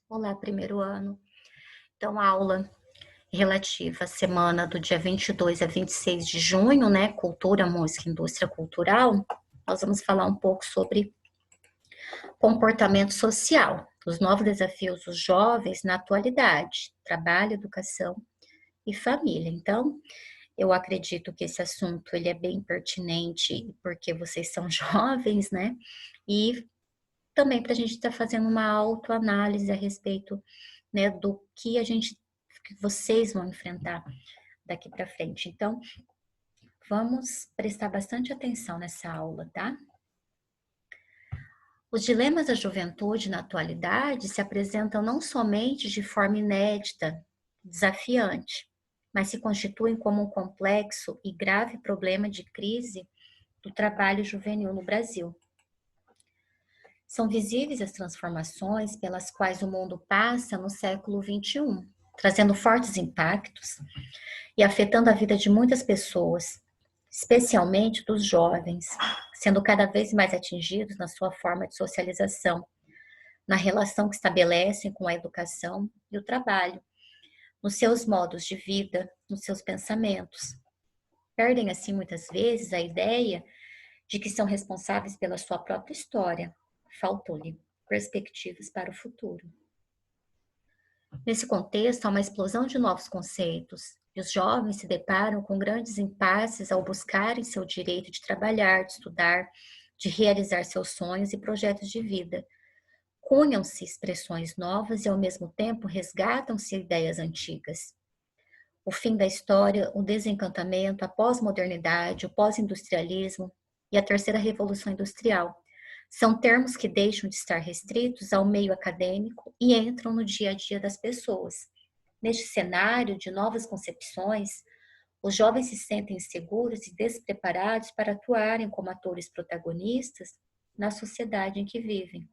Olá, primeiro ano. Então, aula relativa à semana do dia 22 a 26 de junho, né? Cultura, música, indústria cultural. Nós vamos falar um pouco sobre comportamento social, os novos desafios dos jovens na atualidade, trabalho, educação e família. Então, eu acredito que esse assunto ele é bem pertinente porque vocês são jovens, né? E também para a gente estar fazendo uma autoanálise a respeito, né, do que vocês vão enfrentar daqui para frente. Então, vamos prestar bastante atenção nessa aula, tá? Os dilemas da juventude na atualidade se apresentam não somente de forma inédita, desafiante, mas se constituem como um complexo e grave problema de crise do trabalho juvenil no Brasil. São visíveis as transformações pelas quais o mundo passa no século XXI, trazendo fortes impactos e afetando a vida de muitas pessoas, especialmente dos jovens, sendo cada vez mais atingidos na sua forma de socialização, na relação que estabelecem com a educação e o trabalho, nos seus modos de vida, nos seus pensamentos. Perdem, assim, muitas vezes a ideia de que são responsáveis pela sua própria história. Faltou-lhe perspectivas para o futuro. Nesse contexto, há uma explosão de novos conceitos, e os jovens se deparam com grandes impasses ao buscarem seu direito de trabalhar, de estudar, de realizar seus sonhos e projetos de vida. Cunham-se expressões novas e, ao mesmo tempo, resgatam-se ideias antigas. O fim da história, o desencantamento, a pós-modernidade, o pós-industrialismo e a terceira revolução industrial são termos que deixam de estar restritos ao meio acadêmico e entram no dia a dia das pessoas. Neste cenário de novas concepções, os jovens se sentem inseguros e despreparados para atuarem como atores protagonistas na sociedade em que vivem.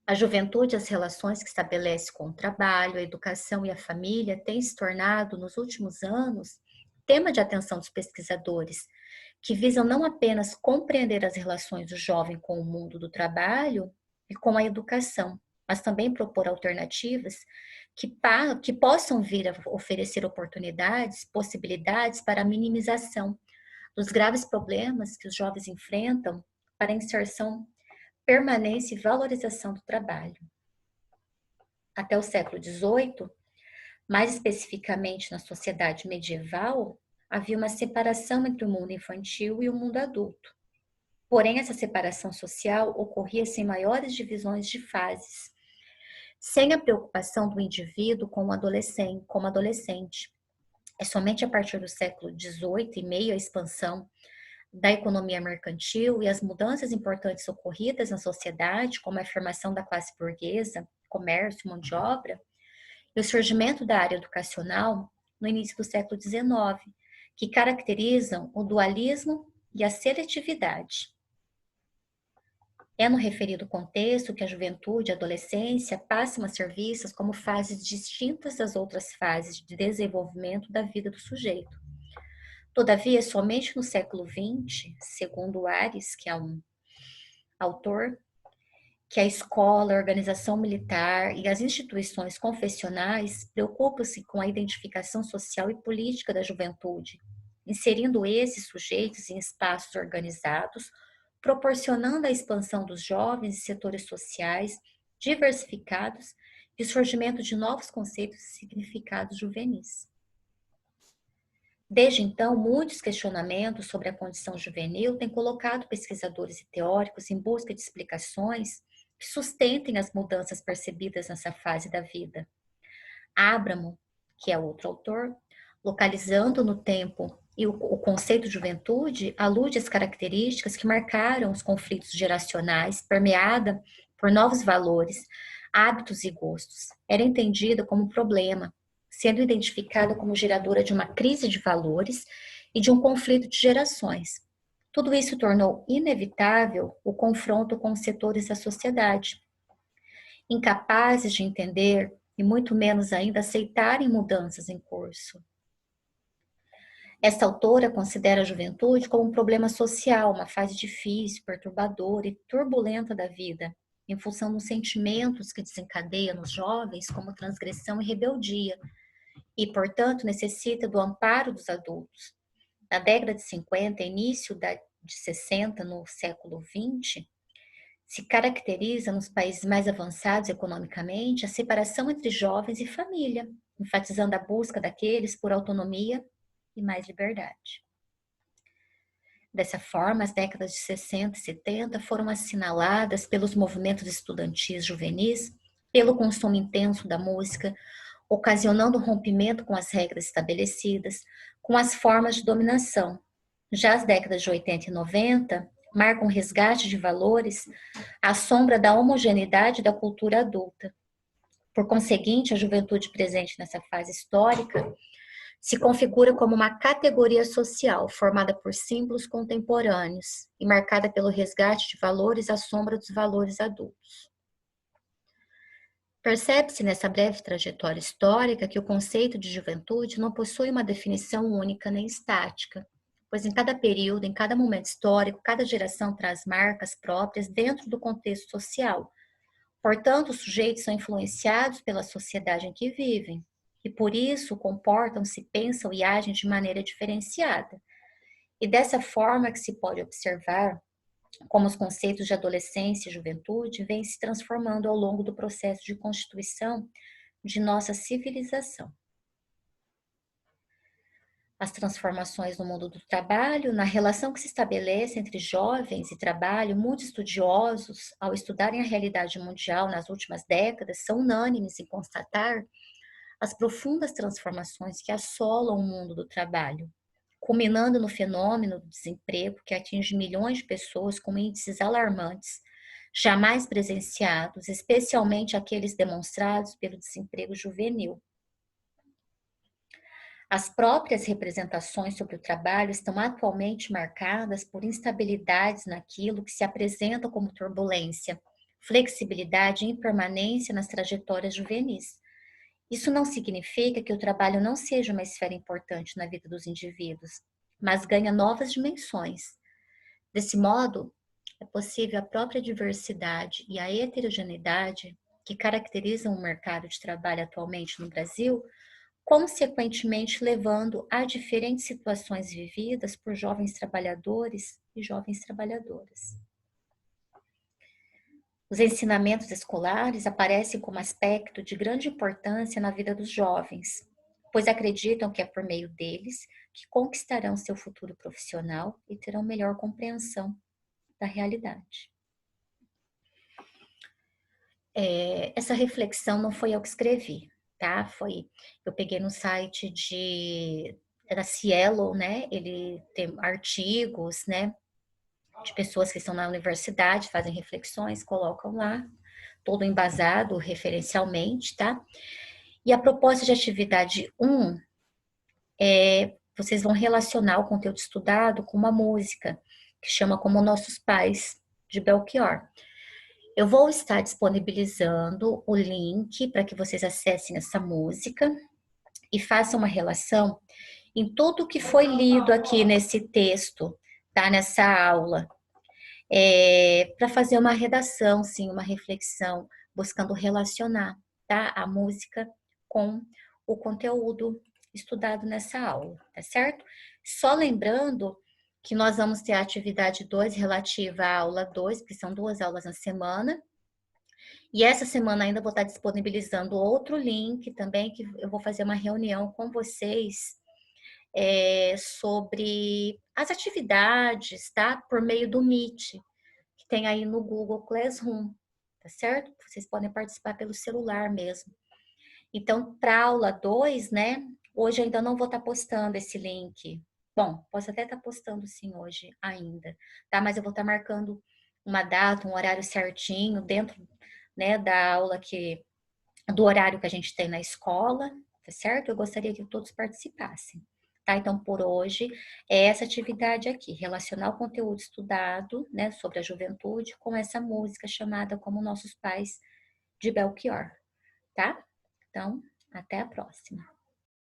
A juventude e as relações que estabelece com o trabalho, a educação e a família têm se tornado, nos últimos anos, tema de atenção dos pesquisadores, que visam não apenas compreender as relações do jovem com o mundo do trabalho e com a educação, mas também propor alternativas que possam vir a oferecer oportunidades, possibilidades para a minimização dos graves problemas que os jovens enfrentam para a inserção, permanência e valorização do trabalho. Até o século XVIII, mais especificamente na sociedade medieval, havia uma separação entre o mundo infantil e o mundo adulto. Porém, essa separação social ocorria sem maiores divisões de fases, sem a preocupação do indivíduo como adolescente. É somente a partir do século XVIII, em meio à expansão da economia mercantil e as mudanças importantes ocorridas na sociedade, como a afirmação da classe burguesa, comércio, mão de obra, e o surgimento da área educacional no início do século XIX, que caracterizam o dualismo e a seletividade. É no referido contexto que a juventude e a adolescência passam a ser vistas como fases distintas das outras fases de desenvolvimento da vida do sujeito. Todavia, somente no século XX, segundo Ares, que é um autor, que a escola, a organização militar e as instituições confessionais preocupam-se com a identificação social e política da juventude, inserindo esses sujeitos em espaços organizados, proporcionando a expansão dos jovens e setores sociais diversificados e o surgimento de novos conceitos e significados juvenis. Desde então, muitos questionamentos sobre a condição juvenil têm colocado pesquisadores e teóricos em busca de explicações que sustentem as mudanças percebidas nessa fase da vida. Abramo, que é outro autor, localizando no tempo e o conceito de juventude, alude às características que marcaram os conflitos geracionais, permeada por novos valores, hábitos e gostos. Era entendida como um problema, sendo identificada como geradora de uma crise de valores e de um conflito de gerações. Tudo isso tornou inevitável o confronto com os setores da sociedade, incapazes de entender e muito menos ainda aceitarem mudanças em curso. Esta autora considera a juventude como um problema social, uma fase difícil, perturbadora e turbulenta da vida, em função dos sentimentos que desencadeia nos jovens, como transgressão e rebeldia, e, portanto, necessita do amparo dos adultos. Na década de 50, início de 60, no século 20, se caracteriza nos países mais avançados economicamente a separação entre jovens e família, enfatizando a busca daqueles por autonomia e mais liberdade. Dessa forma, as décadas de 60 e 70 foram assinaladas pelos movimentos estudantis juvenis, pelo consumo intenso da música, ocasionando rompimento com as regras estabelecidas, com as formas de dominação. Já as décadas de 80 e 90 marcam um resgate de valores à sombra da homogeneidade da cultura adulta. Por conseguinte, a juventude presente nessa fase histórica se configura como uma categoria social formada por símbolos contemporâneos e marcada pelo resgate de valores à sombra dos valores adultos. Percebe-se nessa breve trajetória histórica que o conceito de juventude não possui uma definição única nem estática, pois em cada período, em cada momento histórico, cada geração traz marcas próprias dentro do contexto social. Portanto, os sujeitos são influenciados pela sociedade em que vivem e, por isso, comportam-se, pensam e agem de maneira diferenciada. E dessa forma que se pode observar como os conceitos de adolescência e juventude vêm se transformando ao longo do processo de constituição de nossa civilização. As transformações no mundo do trabalho, na relação que se estabelece entre jovens e trabalho, muitos estudiosos, ao estudarem a realidade mundial nas últimas décadas, são unânimes em constatar as profundas transformações que assolam o mundo do trabalho, culminando no fenômeno do desemprego que atinge milhões de pessoas com índices alarmantes, jamais presenciados, especialmente aqueles demonstrados pelo desemprego juvenil. As próprias representações sobre o trabalho estão atualmente marcadas por instabilidades naquilo que se apresenta como turbulência, flexibilidade e impermanência nas trajetórias juvenis. Isso não significa que o trabalho não seja uma esfera importante na vida dos indivíduos, mas ganha novas dimensões. Desse modo, é possível a própria diversidade e a heterogeneidade que caracterizam o mercado de trabalho atualmente no Brasil, consequentemente levando a diferentes situações vividas por jovens trabalhadores e jovens trabalhadoras. Os ensinamentos escolares aparecem como aspecto de grande importância na vida dos jovens, pois acreditam que é por meio deles que conquistarão seu futuro profissional e terão melhor compreensão da realidade. Essa reflexão não foi eu que escrevi, tá? Eu peguei no site da Cielo, né? Ele tem artigos, né? De pessoas que estão na universidade, fazem reflexões, colocam lá, todo embasado referencialmente, tá? E a proposta de atividade 1 vocês vão relacionar o conteúdo estudado com uma música que chama Como Nossos Pais, de Belchior. Eu vou estar disponibilizando o link para que vocês acessem essa música e façam uma relação em tudo que foi lido aqui nesse texto, tá? Nessa aula. Para fazer uma redação, sim, uma reflexão, buscando relacionar, tá? A música com o conteúdo estudado nessa aula, tá certo? Só lembrando que nós vamos ter a atividade 2 relativa à aula 2, que são 2 aulas na semana. E essa semana ainda vou estar disponibilizando outro link também, que eu vou fazer uma reunião com vocês sobre as atividades, tá? Por meio do Meet, que tem aí no Google Classroom, tá certo? Vocês podem participar pelo celular mesmo. Então, para a aula 2, né? Hoje ainda não vou estar postando esse link. Bom, posso até estar postando sim hoje ainda, tá? Mas eu vou estar marcando uma data, um horário certinho dentro, né, da aula do horário que a gente tem na escola, tá certo? Eu gostaria que todos participassem, tá? Então, por hoje, é essa atividade aqui, relacionar o conteúdo estudado, né, sobre a juventude com essa música chamada Como Nossos Pais, de Belchior, tá? Então, até a próxima.